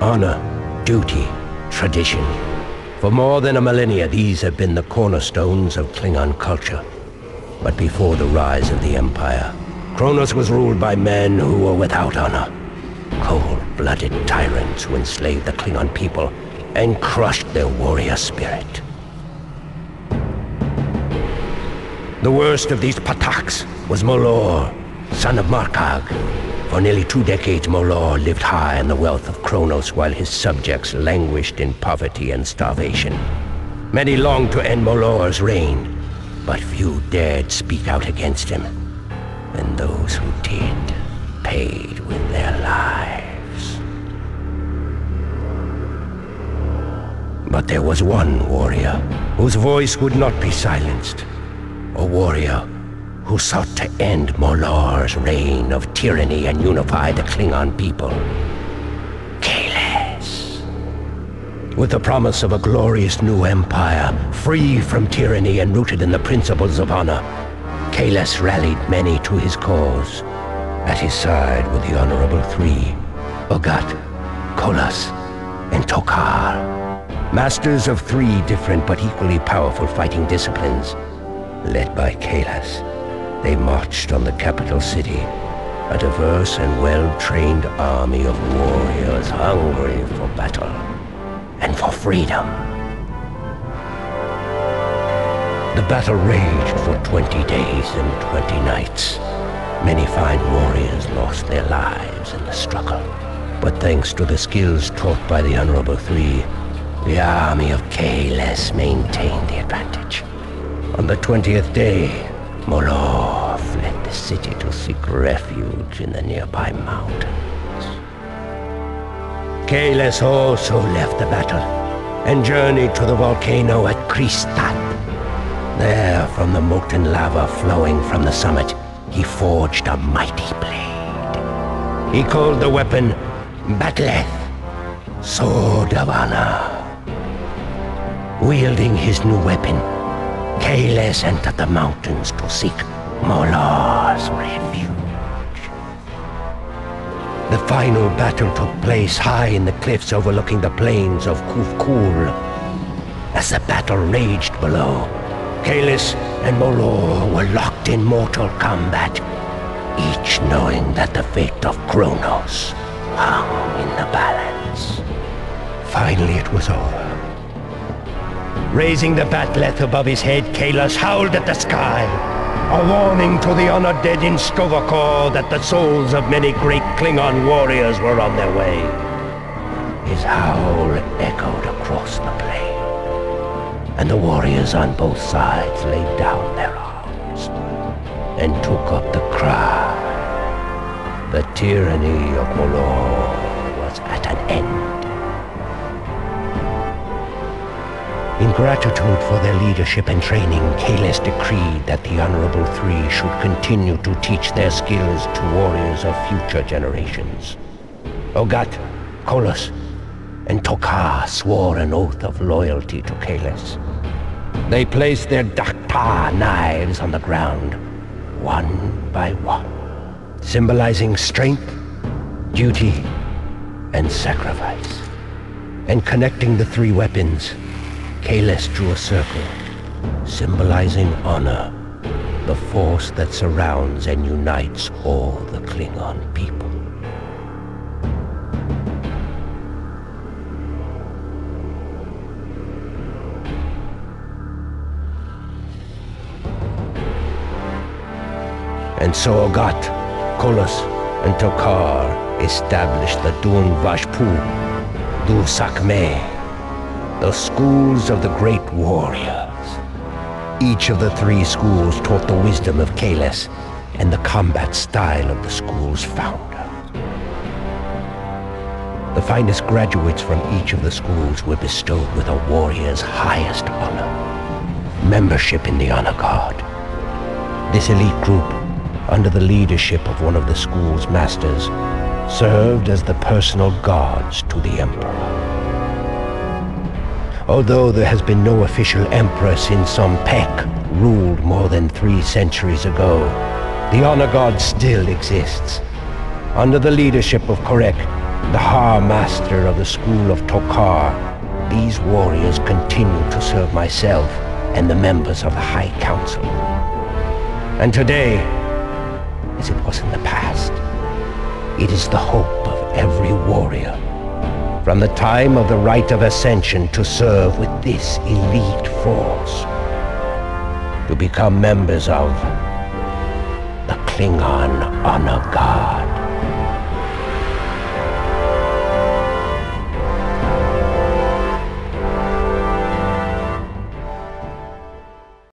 Honor, duty, tradition. For more than a millennia, these have been the cornerstones of Klingon culture. But before the rise of the Empire, Kronos was ruled by men who were without honor. Cold-blooded tyrants who enslaved the Klingon people and crushed their warrior spirit. The worst of these Pataks was Molor, son of Markag. For nearly 2 decades, Molor lived high on the wealth of Kronos while his subjects languished in poverty and starvation. Many longed to end Molor's reign, but few dared speak out against him. And those who did paid with their lives. But there was one warrior whose voice would not be silenced. A warrior who sought to end Molor's reign of tyranny and unify the Klingon people. Kahless. With the promise of a glorious new empire, free from tyranny and rooted in the principles of honor, Kahless rallied many to his cause. At his side were the Honorable Three, Ugat, Kolas, and Tokar, masters of 3 different but equally powerful fighting disciplines. Led by Kahless, they marched on the capital city, a diverse and well-trained army of warriors hungry for battle and for freedom. The battle raged for 20 days and 20 nights. Many fine warriors lost their lives in the struggle. But thanks to the skills taught by the Honorable Three, the army of Kahless maintained the advantage. On the 20th day, Molor fled the city to seek refuge in the nearby mountains. Kahless also left the battle and journeyed to the volcano at Kristat. There, from the molten lava flowing from the summit, he forged a mighty blade. He called the weapon Batleth, Sword of Honor. Wielding his new weapon, Kahless entered the mountains to seek Molor's refuge. The final battle took place high in the cliffs overlooking the plains of Kufkul. As the battle raged below, Kahless and Molor were locked in mortal combat, each knowing that the fate of Kronos hung in the balance. Finally it was over. Raising the Batleth above his head, Kahless howled at the sky, a warning to the honored dead in Stovakor that the souls of many great Klingon warriors were on their way. His howl echoed across the plain, and the warriors on both sides laid down their arms and took up the cry. The tyranny of Molor was at an end. In gratitude for their leadership and training, Kahless decreed that the Honorable Three should continue to teach their skills to warriors of future generations. Ugat, Kolas, and Tokar swore an oath of loyalty to Kahless. They placed their Dakta knives on the ground, one by one, symbolizing strength, duty, and sacrifice. And connecting the 3 weapons, Kahless drew a circle, symbolizing honor, the force that surrounds and unites all the Klingon people. And so Ugat, Kolas, and Tokar established the Dun Vashpu, Du Sakme, the schools of the great warriors. Each of the 3 schools taught the wisdom of Kahless and the combat style of the school's founder. The finest graduates from each of the schools were bestowed with a warrior's highest honor, membership in the Honor Guard. This elite group, under the leadership of one of the school's masters, served as the personal guards to the Emperor. Although there has been no official emperor since Pek ruled more than 3 centuries ago, the Honor Guard still exists. Under the leadership of Korek, the Ha-Master of the School of Tokar, these warriors continue to serve myself and the members of the High Council. And today, as it was in the past, it is the hope of every warrior, from the time of the Rite of Ascension, to serve with this elite force, to become members of the Klingon Honor Guard.